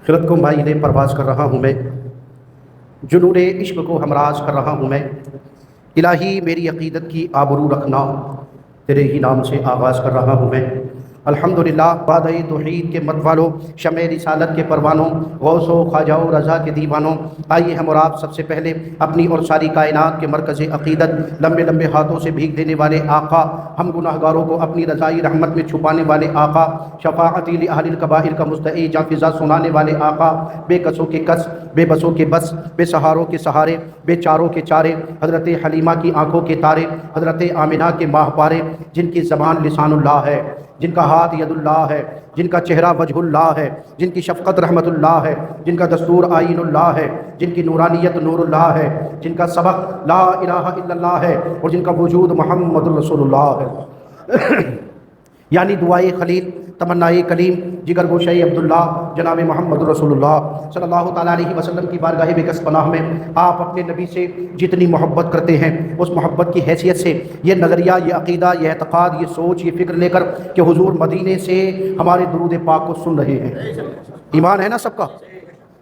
خلت کو مائل پرواز کر رہا ہوں میں، جنون عشق کو ہمراز کر رہا ہوں میں۔ الہی میری عقیدت کی آبرو رکھنا، تیرے ہی نام سے آغاز کر رہا ہوں میں۔ الحمدللہ بادہ توحید کے مت والوں، شمع رسالت کے پروانوں، غوث و خواجہ و رضا کے دیوانوں، آئیے ہم اور آپ سب سے پہلے اپنی اور ساری کائنات کے مرکز عقیدت، لمبے لمبے ہاتھوں سے بھیگ دینے والے آقا، ہم گناہ گاروں کو اپنی رضائی رحمت میں چھپانے والے آقا، شفاعتی لأہل الکبائر کا مستعی جاں فضا سنانے والے آقا، بے کسوں کے کس، بے بسوں کے بس، بے سہاروں کے سہارے، بے چاروں کے چارے، حضرت حلیمہ کی آنکھوں کے تارے، حضرت آمنہ کے ماہ پارے، جن کی زبان لسان اللہ ہے، جن کا ہاتھ ید اللہ ہے، جن کا چہرہ وجہ اللہ ہے، جن کی شفقت رحمت اللہ ہے، جن کا دستور آئین اللہ ہے، جن کی نورانیت نور اللہ ہے، جن کا سبق لا الہ الا اللہ ہے، اور جن کا وجود محمد رسول اللہ ہے۔ یعنی دعائے خلیل، تمنائے کلیم، جگر گوشہ عبداللہ جناب محمد رسول اللہ صلی اللہ تعالیٰ علیہ وسلم کی بارگاہ بکس پناہ میں آپ اپنے نبی سے جتنی محبت کرتے ہیں، اس محبت کی حیثیت سے یہ نظریہ، یہ عقیدہ، یہ اعتقاد، یہ سوچ، یہ فکر لے کر کہ حضور مدینے سے ہمارے درود پاک کو سن رہے ہیں۔ ایمان ہے نا سب کا؟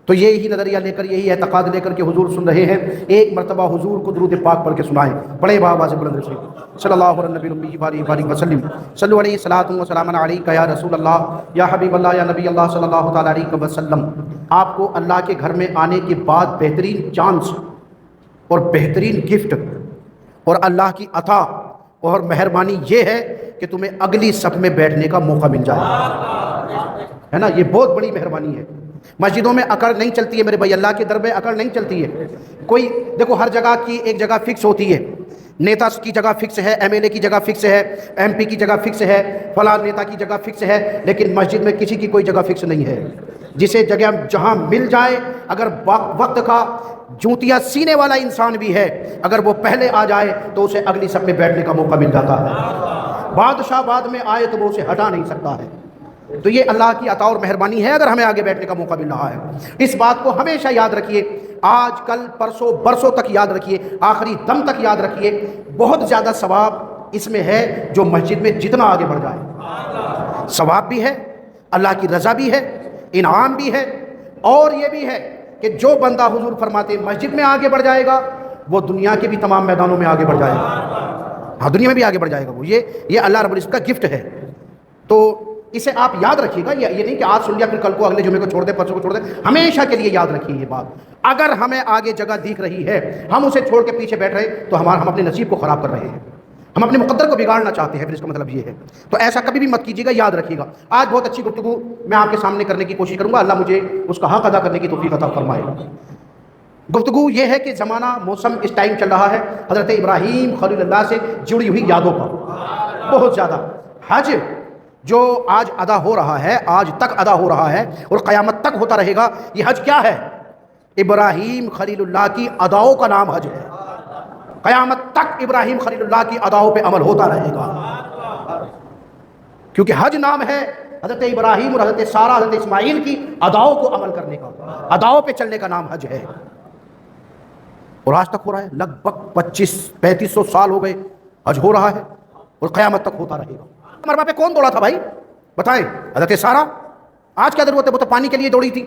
تو یہی نظریہ لے کر، یہی اعتقاد لے کر کہ حضور سن رہے ہیں، ایک مرتبہ حضور کو درود پاک پڑھ کے سنائیں، بڑے آواز بلند سے، صلی اللہ علیہ نبی الامی وآلہ وسلم، صلو علیہ الصلاۃ والسلام علیک یا رسول اللہ یا حبیب اللہ یا نبی اللہ صلی اللہ تعالیٰ علیہ وسلم۔ آپ کو اللہ کے گھر میں آنے کے بعد بہترین چانس اور بہترین گفٹ اور اللہ کی عطا اور مہربانی یہ ہے کہ تمہیں اگلی صف میں بیٹھنے کا موقع مل جائے، ہے نا؟ یہ بہت بڑی مہربانی ہے۔ مسجدوں میں اکڑ نہیں چلتی ہے میرے بھائی، اللہ کے در میں اکڑ نہیں چلتی ہے۔ کوئی دیکھو، ہر جگہ کی ایک جگہ فکس ہوتی ہے، نیتا کی جگہ فکس ہے، ایم ایل اے کی جگہ فکس ہے، ایم پی کی جگہ فکس ہے، فلاں نیتا کی جگہ فکس ہے، لیکن مسجد میں کسی کی کوئی جگہ فکس نہیں ہے۔ جسے جگہ جہاں مل جائے، اگر وقت کا جوتیاں سینے والا انسان بھی ہے، اگر وہ پہلے آ جائے تو اسے اگلی صف میں بیٹھنے کا موقع مل جاتا ہے۔ بادشاہ بعد میں آئے تو وہ اسے ہٹا نہیں سکتا ہے۔ تو یہ اللہ کی عطا اور مہربانی ہے اگر ہمیں آگے بیٹھنے کا موقع مل رہا ہے۔ اس بات کو ہمیشہ یاد رکھیے، آج کل پرسوں برسوں تک یاد رکھیے، آخری دم تک یاد رکھیے، بہت زیادہ ثواب اس میں ہے جو مسجد میں جتنا آگے بڑھ جائے۔ ثواب بھی ہے، اللہ کی رضا بھی ہے، انعام بھی ہے، اور یہ بھی ہے کہ جو بندہ حضور فرماتے مسجد میں آگے بڑھ جائے گا وہ دنیا کے بھی تمام میدانوں میں آگے بڑھ جائے گا، ہاں دنیا میں بھی آگے بڑھ جائے گا وہ۔ یہ اللہ رب العزت کا گفٹ ہے۔ تو اسے آپ یاد رکھیے گا، یہ نہیں کہ آج سن لیا پھر کل کو اگلے جمعے کو چھوڑ دیں، پرسوں کو چھوڑ دیں، ہمیشہ کے لیے یاد رکھیے یہ بات۔ اگر ہمیں آگے جگہ دکھ رہی ہے، ہم اسے چھوڑ کے پیچھے بیٹھ رہے تو ہم اپنے نصیب کو خراب کر رہے ہیں، ہم اپنے مقدر کو بگاڑنا چاہتے ہیں، پھر اس کا مطلب یہ ہے۔ تو ایسا کبھی بھی مت کیجیے گا، یاد رکھیے گا۔ آج بہت اچھی گفتگو میں آپ کے سامنے کرنے کی کوشش کروں گا، اللہ مجھے اس کا حق ادا کرنے کی توفیق عطا فرمائے۔ گفتگو یہ ہے کہ زمانہ موسم اس ٹائم چل رہا ہے حضرت ابراہیم خلیل اللہ سے جڑی ہوئی یادوں کا، بہت زیادہ۔ حج جو آج ادا ہو رہا ہے، آج تک ادا ہو رہا ہے اور قیامت تک ہوتا رہے گا، یہ حج کیا ہے؟ ابراہیم خلیل اللہ کی اداؤں کا نام حج ہے۔ قیامت تک ابراہیم خلیل اللہ کی اداؤں پہ عمل ہوتا رہے گا، کیونکہ حج نام ہے حضرت ابراہیم اور حضرت سارہ، حضرت اسماعیل کی اداؤں کو عمل کرنے کا، اداؤں پہ چلنے کا نام حج ہے۔ اور آج تک ہو رہا ہے، لگ بھگ 2500-3500 سال ہو گئے حج ہو رہا ہے اور قیامت تک ہوتا رہے گا۔ مربع پہ کون دوڑا تھا بھائی بتائیں؟ حضرت سارہ۔ آج کیا ضرورت ہے، وہ تو پانی کے لیے دوڑی تھی،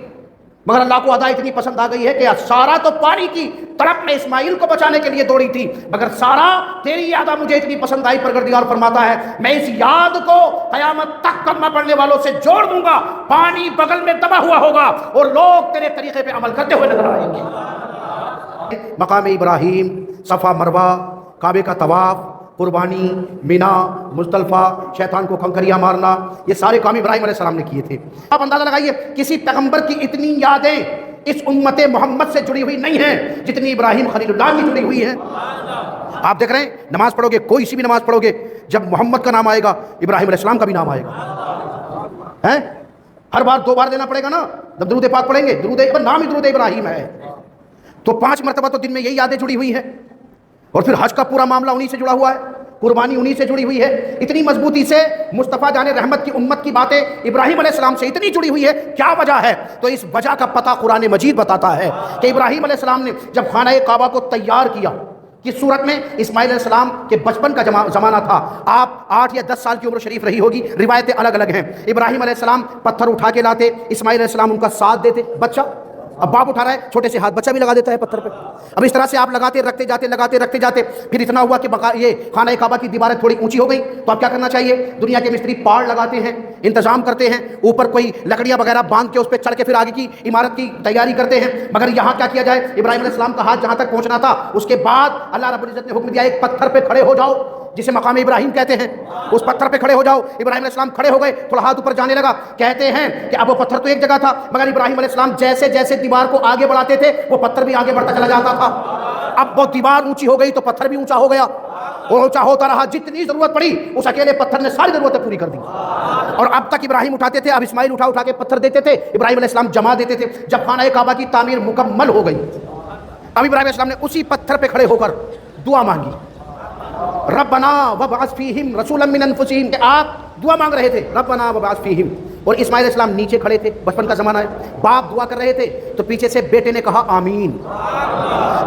مگر اللہ کو ادا اتنی پسند آ گئی ہے کہ سارہ تو پانی کی طرف میں اسماعیل کو بچانے کے لیے دوڑی تھی، مگر سارہ تیری یاد مجھے اتنی پسند آئی، پروردگار فرماتا ہے میں اس یاد کو قیامت تک کلمہ پڑھنے والوں سے جوڑ دوں گا، پانی بغل میں دبا ہوا ہوگا اور لوگ تیرے طریقے پہ عمل کرتے ہوئے نظر آئیں گے۔ مقام ابراہیم، صفا مروہ، کعبے کا طواف، قربانی، مینا، مزدلفہ، شیطان کو کنکریاں مارنا، یہ سارے کام ابراہیم علیہ السلام نے کیے تھے۔ آپ اندازہ لگائیے کسی پیغمبر کی اتنی یادیں اس امت محمد سے جڑی ہوئی نہیں ہیں جتنی ابراہیم خلیل اللہ کی جڑی ہوئی ہیں۔ آپ دیکھ رہے ہیں نماز پڑھو گے، کوئی سی بھی نماز پڑھو گے، جب محمد کا نام آئے گا ابراہیم علیہ السلام کا بھی نام آئے گا، ہیں؟ ہر بار 2 بار دینا پڑے گا نا، جب درود پاک پڑھیں گے، نام ہی درود ابراہیم ہے، تو 5 مرتبہ تو دن میں یہی یادیں جڑی ہوئی ہیں۔ اور پھر حج کا پورا معاملہ انہی سے جڑا ہوا ہے، قربانی انہی سے جڑی ہوئی ہے۔ اتنی مضبوطی سے مصطفیٰ جان رحمت کی امت کی باتیں ابراہیم علیہ السلام سے اتنی جڑی ہوئی ہے، کیا وجہ ہے؟ تو اس وجہ کا پتہ قرآن مجید بتاتا ہے کہ ابراہیم علیہ السلام نے جب خانہ کعبہ کو تیار کیا، کس صورت میں؟ اسماعیل علیہ السلام کے بچپن کا زمانہ تھا، آپ 8 یا 10 سال کی عمر شریف رہی ہوگی، روایتیں الگ الگ ہیں۔ ابراہیم علیہ السلام پتھر اٹھا کے لاتے، اسماعیل علیہ السلام ان کا ساتھ دیتے، بچہ اب باپ اٹھا رہا ہے، چھوٹے سے ہاتھ بچہ بھی لگا دیتا ہے پتھر پہ، اب اس طرح سے آپ لگاتے رکھتے جاتے، پھر اتنا ہوا کہ یہ خانہ کعبہ کی دیواریں تھوڑی اونچی ہو گئی، تو اب کیا کرنا چاہیے؟ دنیا کے مستری پاڑ لگاتے ہیں، انتظام کرتے ہیں، اوپر کوئی لکڑیاں وغیرہ باندھ کے اس پہ چڑھ کے پھر آگے کی عمارت کی تیاری کرتے ہیں، مگر یہاں کیا کیا جائے؟ ابراہیم علیہ السلام کا ہاتھ جہاں تک پہنچنا تھا، اس کے بعد اللہ رب العزت نے حکم دیا ایک پتھر پہ کھڑے ہو جاؤ، جسے مقام ابراہیم کہتے ہیں، اس پتھر پہ کھڑے ہو جاؤ۔ ابراہیم علیہ السلام کھڑے ہو گئے، تھوڑا ہاتھ اوپر جانے لگا، کہتے ہیں کہ اب وہ پتھر تو ایک جگہ تھا، مگر ابراہیم علیہ السلام جیسے جیسے دیوار کو آگے بڑھاتے تھے وہ پتھر بھی آگے بڑھتا چلا جاتا تھا، اب وہ دیوار اونچی ہو گئی تو پتھر بھی اونچا ہو گیا، اور اونچا ہوتا رہا، جتنی ضرورت پڑی اس اکیلے پتھر نے ساری ضرورتیں پوری کر دی، اور اب تک ابراہیم اٹھاتے تھے، اب اسماعیل اٹھا کے پتھر دیتے تھے، ابراہیم علیہ السلام جمع دیتے تھے۔ جب خانہ کعبہ کی تعمیر مکمل ہو گئی، اب ابراہیم علیہ السلام نے اسی پتھر پہ کھڑے ہو کر دعا مانگی، ربنا وابعث فیہم رسولا من انفسہم، کہ آپ دعا مانگ رہے تھے ربنا وابعث فیہم، اور اسماعیل علیہ السلام نیچے کھڑے تھے، بچپن کا زمانہ ہے، باپ دعا کر رہے تھے تو پیچھے سے بیٹے نے کہا آمین۔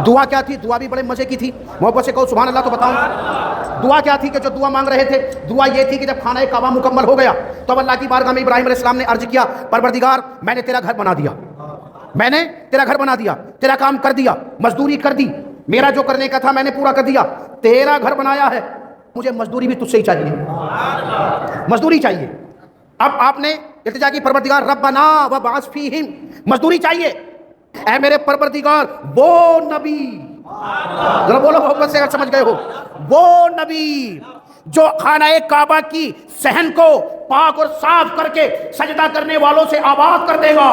دعا کیا تھی؟ دعا بھی بڑے مزے کی تھی، محبت سے کہو سبحان اللہ تو بتاؤں۔ دعا کیا تھی کہ جو دعا مانگ رہے تھے؟ دعا یہ تھی کہ جب خانہ کعبہ مکمل ہو گیا تو اب اللہ کی بارگاہ میں ابراہیم علیہ السلام نے عرض کیا، پروردگار میں نے تیرا گھر بنا دیا، میں نے تیرا گھر بنا دیا، تیرا کام کر دیا، مزدوری کر دی، میرا جو کرنے کا تھا میں نے پورا کر دیا، تیرا گھر بنایا ہے، مجھے مزدوری بھی تجھ سے ہی چاہیے، مزدوری چاہیے۔ اب آپ نے التجا کی، پروردگار ربنا وابعث فیہم، مزدوری چاہیے، اے میرے پروردگار وہ نبی، ذرا بولو محبت سے اگر سمجھ گئے ہو، وہ نبی جو خانہ کعبہ کی صحن کو پاک اور صاف کر کے سجدہ کرنے والوں سے آباد کر دے گا،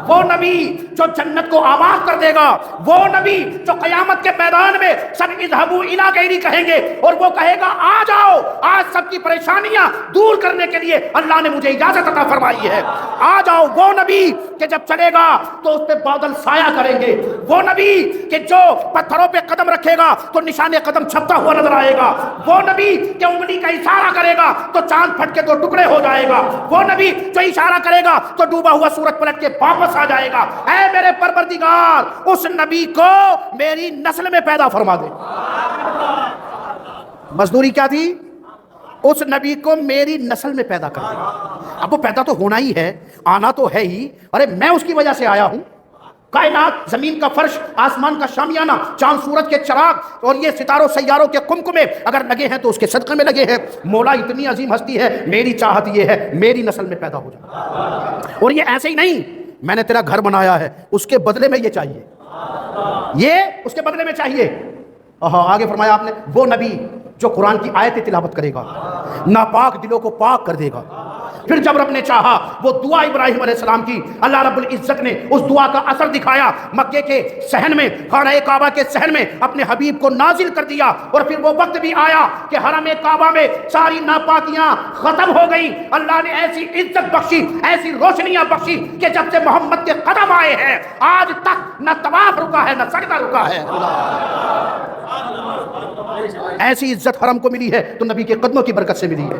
وہ نبی جو جنت کو آباد کر دے گا، وہ نبی جو قیامت کے میدان میں سب اذهبوا الی غیری کہیں گے اور وہ کہے گا آ جاؤ، آج سب کی پریشانیاں دور کرنے کے لیے اللہ نے مجھے اجازت عطا فرمائی ہے، آ جاؤ۔ وہ نبی کہ جب چلے گا تو اس پہ بادل سایہ کریں گے، وہ نبی کہ جو پتھروں پہ قدم رکھے گا تو نشان قدم چھپتا ہوا نظر آئے گا، وہ نبی کہ انگلی کا اشارہ کرے گا تو چاند پھٹ کے 2 ٹکڑے ہو جائے گا، وہ نبی جو اشارہ کرے گا تو ڈوبا ہوا سورج پلٹ کے واپس آ جائے گا۔ اے میرے پروردگار اس نبی کو میری نسل میں پیدا فرما دے۔ مزدوری کیا تھی؟ اس نبی کو میری نسل میں پیدا کر دے۔ اب وہ پیدا تو ہونا ہی ہے، آنا تو ہے ہی، ارے میں اس کی وجہ سے آیا ہوں۔ کائنات، زمین کا فرش، آسمان کا شامیانہ، چاند سورج کے چراغ اور یہ ستاروں سیاروں کے قمقمے اگر لگے ہیں تو اس کے صدقے میں لگے ہیں۔ مولا اتنی عظیم ہستی ہے، میری چاہت یہ ہے میری نسل میں پیدا ہو جائے، اور یہ ایسے ہی نہیں، میں نے تیرا گھر بنایا ہے، اس کے بدلے میں یہ چاہیے، یہ اس کے بدلے میں چاہیے۔ آگے فرمایا آپ نے، وہ نبی جو قرآن کی آیتیں تلاوت کرے گا، ناپاک دلوں کو پاک کر دے گا۔ پھر جب رب نے چاہا وہ دعا ابراہیم علیہ السلام کی، اللہ رب العزت نے اس دعا کا اثر دکھایا، مکے کے صحن میں، خانہ کعبہ کے صحن میں اپنے حبیب کو نازل کر دیا، اور پھر وہ وقت بھی آیا کہ حرم کعبہ میں ساری ناپاکیاں ختم ہو گئی، اللہ نے ایسی عزت بخشی، ایسی روشنیاں بخشی کہ جب سے محمد کے قدم آئے ہیں آج تک نہ طواف رکا ہے نہ سجدہ رکا ہے۔ ایسی عزت حرم کو ملی ہے تو نبی کے قدموں کی برکت سے ملی ہے۔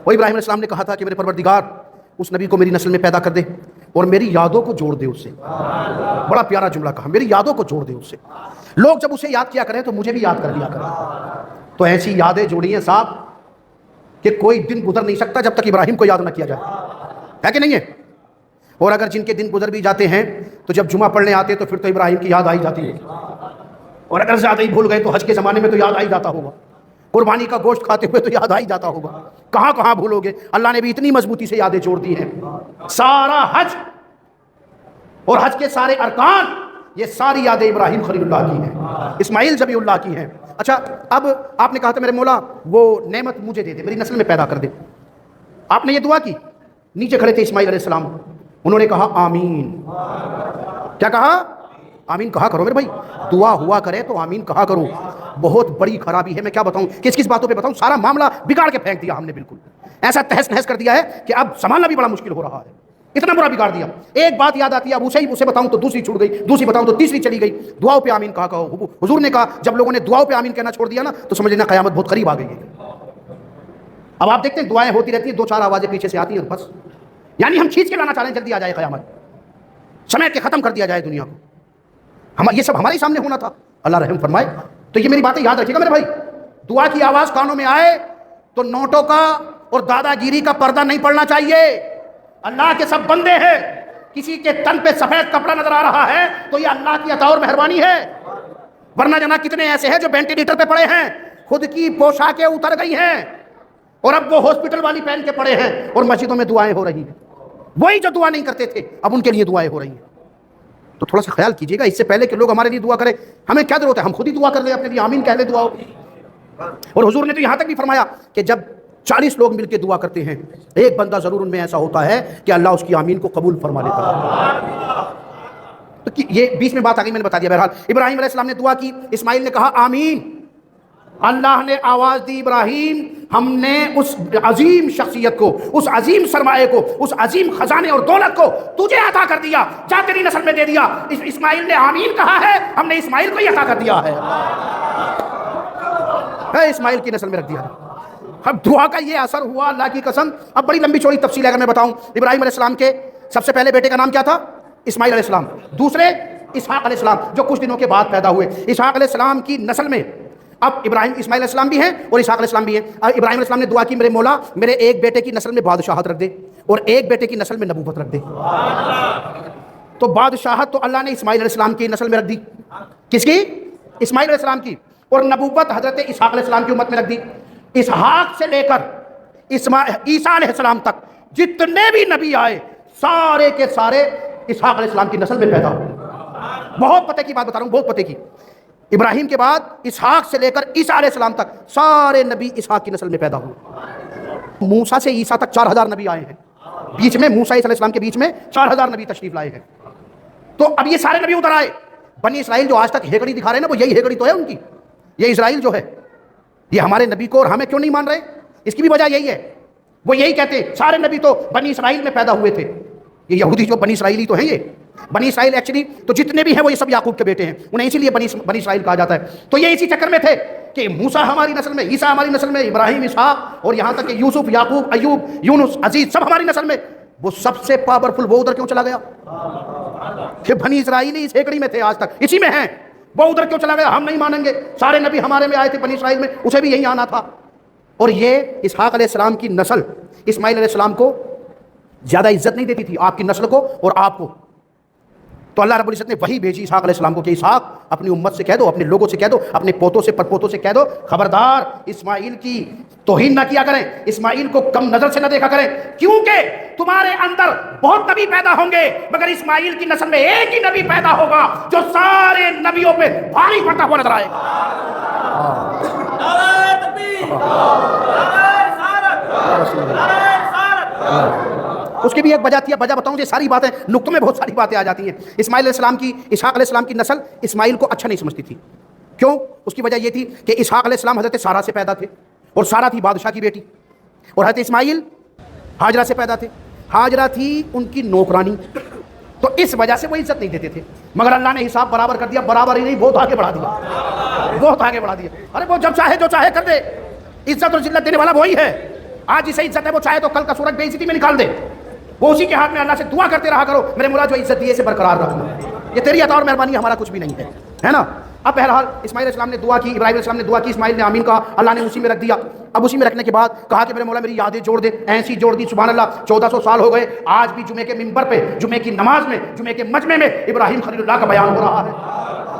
وہ ابراہیم علیہ السلام نے کہا تھا کہ میرے پروردگار اس نبی کو میری نسل میں پیدا کر دے اور میری یادوں کو جوڑ دے اس سے۔ بڑا پیارا جملہ کہا، میری یادوں کو جوڑ دے اس سے، لوگ جب اسے یاد کیا کریں تو مجھے بھی یاد کر لیا کریں۔ تو ایسی یادیں جوڑی ہیں صاحب کہ کوئی دن گزر نہیں سکتا جب تک ابراہیم کو یاد نہ کیا جائے، ہے کہ نہیں ہے؟ اور اگر جن کے دن گزر بھی جاتے ہیں تو جب جمعہ پڑھنے آتے تو پھر تو ابراہیم کی یاد آئی جاتی ہے، اور اگر زیادہ ہی بھول گئے تو حج کے زمانے میں تو یاد آئی جاتا ہوگا، قربانی کا گوشت کھاتے ہوئے تو یاد آئی جاتا ہوگا، کہاں کہاں بھولو گے؟ اللہ نے بھی اتنی مضبوطی سے یادیں جوڑ دی ہیں۔ سارا حج اور حج کے سارے ارکان، یہ ساری یادیں ابراہیم خلیل اللہ کی ہیں، اسماعیل ذبیح اللہ کی ہیں۔ اچھا، اب آپ نے کہا تھا میرے مولا وہ نعمت مجھے دے دے، میری نسل میں پیدا کر دے، آپ نے یہ دعا کی، نیچے کھڑے تھے اسماعیل علیہ السلام، انہوں نے کہا آمین۔ کیا کہا؟ آمین کہا کرو میرے بھائی، دعا ہوا کرے تو آمین کہا کرو۔ بہت بڑی خرابی ہے، میں کیا بتاؤں، کس کس باتوں پہ بتاؤں، سارا معاملہ بگاڑ کے پھینک دیا ہم نے، بالکل ایسا تہس نہس کر دیا ہے کہ اب سنبھالنا بھی بڑا مشکل ہو رہا ہے، اتنا برا بگاڑ دیا۔ ایک بات یاد آتی ہے، اب اسے بتاؤں تو دوسری چھوٹ گئی، دوسری بتاؤں تو تیسری چلی گئی۔ دعاؤں پہ آمین کہا کہو، حضور نے کہا جب لوگوں نے دعاؤں پہ آمین کہنا چھوڑ دیا نا تو سمجھ لینا قیامت بہت قریب آ گئی ہے۔ اب آپ دیکھتے ہیں دعائیں ہوتی رہتی ہیں، 2-4 آوازیں پیچھے سے آتی ہیں بس، یعنی ہم کھینچ کے لانا چاہ رہے ہیں جلدی آ جائے قیامت، سمیٹ کے ختم کر دیا جائے دنیا کو، یہ سب ہمارے سامنے ہونا تھا۔ اللہ رحم فرمائے، تو یہ میری باتیں یاد رکھیے گا میرے بھائی. دعا کی آواز کانوں میں آئے تو نوٹوں کا اور دادا گیری کا پردہ نہیں پڑنا چاہیے. اللہ کے سب بندے ہیں, کسی کے تن پہ سفید کپڑا نظر آ رہا ہے تو یہ اللہ کی عطا اور مہربانی ہے. ورنہ جناب کتنے ایسے ہیں جو وینٹیلیٹر پہ پڑے ہیں, خود کی پوشاکیں اتر گئی ہیں اور اب وہ ہاسپٹل والی پہن کے پڑے ہیں اور مسجدوں میں دعائیں ہو رہی ہیں. وہی جو دعا نہیں کرتے تھے اب ان کے لیے دعائیں ہو رہی ہیں. تو تھوڑا سا خیال کیجیے گا اس سے پہلے کہ لوگ ہمارے لیے دعا کریں. ہمیں کیا ضرورت ہے, ہم خود ہی دعا کر لیں اپنے لیے, آمین کہہ لیں, دعا ہو. اور حضور نے تو یہاں تک بھی فرمایا کہ جب 40 لوگ مل کے دعا کرتے ہیں, ایک بندہ ضرور ان میں ایسا ہوتا ہے کہ اللہ اس کی آمین کو قبول فرما لیتا ہے. تو یہ بیچ میں بات آ گئی, میں نے بتا دیا. بہرحال ابراہیم علیہ السلام نے دعا کی, اسماعیل نے کہا آمین. اللہ نے آواز دی, ابراہیم ہم نے اس عظیم شخصیت کو, اس عظیم سرمایہ کو, اس عظیم خزانے اور دولت کو تجھے عطا کر دیا, جا تیری نسل میں دے دیا. اسماعیل نے آمین کہا ہے, ہم نے اسماعیل کو ہی عطا کر دیا ہے, اسماعیل کی نسل میں رکھ دیا. اب دعا کا یہ اثر ہوا اللہ کی قسم. اب بڑی لمبی چوڑی تفصیل اگر میں بتاؤں, ابراہیم علیہ السلام کے سب سے پہلے بیٹے کا نام کیا تھا؟ اسماعیل علیہ السلام. دوسرے اسحاق علیہ السلام جو کچھ دنوں کے بعد پیدا ہوئے. اسحاق علیہ السلام کی نسل میں اب ابراہیم اسماعیل علیہ السلام بھی ہیں اور اسحاق علیہ السلام بھی ہیں. ابراہیم علیہ السلام نے دعا کی, میرے مولا میرے ایک بیٹے کی نسل میں بادشاہت رکھ دے اور ایک بیٹے کی نسل میں نبوت رکھ دے. تو بادشاہت تو اللہ نے اسماعیل علیہ السلام کی نسل میں رکھ دی. کس کی؟ اسماعیل علیہ السلام کی. اور نبوت حضرت اسحاق علیہ السلام کی امت میں رکھ دی. اسحاق سے لے کر عیسیٰ علیہ السلام تک جتنے بھی نبی آئے سارے کے سارے اسحاق علیہ السلام کی نسل میں پیدا ہوئے. بہت پتے کی بات بتا رہا ہوں, بہت پتے کی. ابراہیم کے بعد اسحاق سے لے کر عیسیٰ علیہ السلام تک سارے نبی اسحاق کی نسل میں پیدا ہوئے. موسیٰ سے عیسیٰ تک 4000 نبی آئے ہیں. بیچ میں موسیٰ علیہ السلام کے بیچ میں 4000 نبی تشریف لائے ہیں. تو اب یہ سارے نبی ادھر آئے. بنی اسرائیل جو آج تک ہیکڑی دکھا رہے ہیں نا, وہ یہی ہیکڑی تو ہے ان کی. یہ اسرائیل جو ہے یہ ہمارے نبی کو اور ہمیں کیوں نہیں مان رہے, اس کی بھی وجہ یہی ہے. وہ یہی کہتے ہیں سارے نبی تو بنی اسرائیل میں پیدا ہوئے تھے. یہ یہودی جو بنی اسرائیلی تو ہیں, یہ بنی اسرائیل ایکچولی تو جتنے بھی ہیں وہ یہ سب یعقوب کے بیٹے ہیں, انہیں اسی لیے بنی اسرائیل کہا جاتا ہے. تو یہ اسی چکر میں تھے کہ موسیٰ ہماری نسل میں, عیسیٰ ہماری نسل میں, ابراہیم, اسحاق اور یہاں تک کہ یوسف, یعقوب, ایوب, یونس, عزیز سب ہماری نسل میں. وہ سب سے پاورفل وہ ادھر کیوں چلا گیا کہ بنی اسرائیلی اس ہیکڑی میں تھے, آج تک اسی میں ہیں, وہ ادھر کیوں چلا گیا؟ ہم نہیں مانیں گے. سارے نبی ہمارے میں آئے تھے بنی اسرائیل میں, اسے بھی یہی آنا تھا. اور یہ اسحاق علیہ السلام کی نسل اسماعیل علیہ السلام کو زیادہ عزت نہیں دیتی تھی, آپ کی نسل کو اور آپ کو. تو اللہ رب العزت نے وہی بھیجی اسحاق علیہ السلام کو کہ اسحاق اپنی امت سے کہہ دو, اپنے لوگوں سے کہہ دو, اپنے پوتوں سے پرپوتوں سے کہہ دو, خبردار اسماعیل کی توہین نہ کیا کریں, اسماعیل کو کم نظر سے نہ دیکھا کریں, کیونکہ تمہارے اندر بہت نبی پیدا ہوں گے مگر اسماعیل کی نسل میں ایک ہی نبی پیدا ہوگا جو سارے نبیوں پہ بھاری پڑتا ہوا نظر آئے گا. اس کی بھی ایک وجہ تھی, اب وجہ بتاؤں, یہ ساری باتیں نقطوں میں بہت ساری باتیں آ جاتی ہیں. اسماعیل علیہ السلام کی, اسحاق علیہ السلام کی نسل اسماعیل کو اچھا نہیں سمجھتی تھی. کیوں؟ اس کی وجہ یہ تھی کہ اسحاق علیہ السلام حضرت سارہ سے پیدا تھے اور سارہ تھی بادشاہ کی بیٹی, اور حضرت اسماعیل ہاجرہ سے پیدا تھے, ہاجرہ تھی ان کی نوکرانی. تو اس وجہ سے وہ عزت نہیں دیتے تھے. مگر اللہ نے حساب برابر کر دیا, برابر ہی نہیں بہت آگے بڑھا دیا, بہت آگے بڑھا دیا. ارے وہ جب چاہے جو چاہے کر دے, عزت اور ذلت دینے والا وہی ہے. آج جسے عزت ہے وہ چاہے تو کل کا سورج بے عزتی میں نکال دے, وہ اسی کے ہاتھ میں. اللہ سے دعا کرتے رہا کرو, میرے مولا جو عزت دی اسے برقرار رکھنا, یہ تیری عطا اور مہربانی, ہمارا کچھ بھی نہیں ہے, ہے نا. اب بہرحال اسماعیل علیہ السلام نے دعا کی, ابراہیم علیہ السلام نے دعا کی, اسماعیل نے آمین کہا, اللہ نے اسی میں رکھ دیا. اب اسی میں رکھنے کے بعد کہا کہ میرے مولا میری یادیں جوڑ دے, ایسی جوڑ دی سبحان اللہ. 1400 سال ہو گئے, آج بھی جمعے کے منبر پہ, جمعے کی نماز میں, جمعے کے مجمع میں ابراہیم خلیل اللہ کا بیان ہو رہا ہے.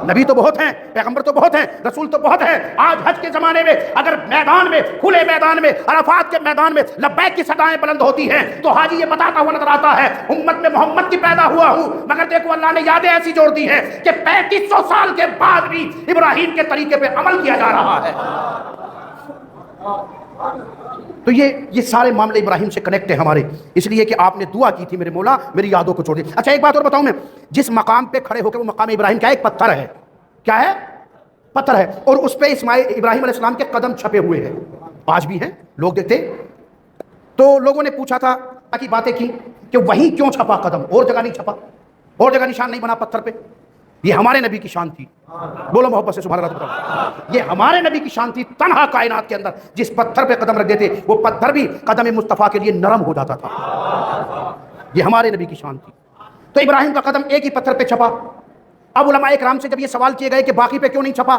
نبی تو بہت ہیں, پیغمبر تو بہت ہیں, رسول تو بہت ہیں. آج حج کے زمانے میں اگر میدان میں, کھلے میدان میں, عرفات کے میدان میں لبیک کی صدائیں بلند ہوتی ہیں تو حاجی یہ بتاتا ہوا نظر آتا ہے امت میں محمد کی پیدا ہوا ہوں. مگر دیکھو اللہ نے یادیں ایسی جوڑ دی ہیں کہ 3500 سال کے بعد بھی ابراہیم کے طریقے پہ عمل کیا جا رہا ہے. تو یہ سارے معاملے ابراہیم سے کنیکٹ ہیں ہمارے, اس لیے کہ آپ نے دعا کی تھی میرے مولا میری یادوں کو چھوڑ دے. اچھا ایک بات اور بتاؤں میں, جس مقام پہ کھڑے ہو کے وہ مقام ابراہیم کیا ہے؟ ایک پتھر ہے. کیا ہے؟ پتھر ہے. اور اس پہ ابراہیم علیہ السلام کے قدم چھپے ہوئے ہیں, آج بھی ہیں, لوگ دیکھتے. تو لوگوں نے پوچھا تھا کی باتیں کی کہ وہیں کیوں چھپا قدم, اور جگہ نہیں چھپا, اور جگہ نشان نہیں بنا پتھر پہ. یہ ہمارے نبی کی شان تھی, بولو محبت سے سبحان اللہ. یہ ہمارے نبی کی شان تھی, تنہا کائنات کے اندر جس پتھر پہ قدم رکھ دیتے وہ پتھر بھی قدم مصطفیٰ کے لیے نرم ہو جاتا تھا. یہ ہمارے نبی کی شان تھی. تو ابراہیم کا قدم ایک ہی پتھر پہ چھپا. اب علماء کرام سے جب یہ سوال کیے گئے کہ باقی پہ کیوں نہیں چھپا,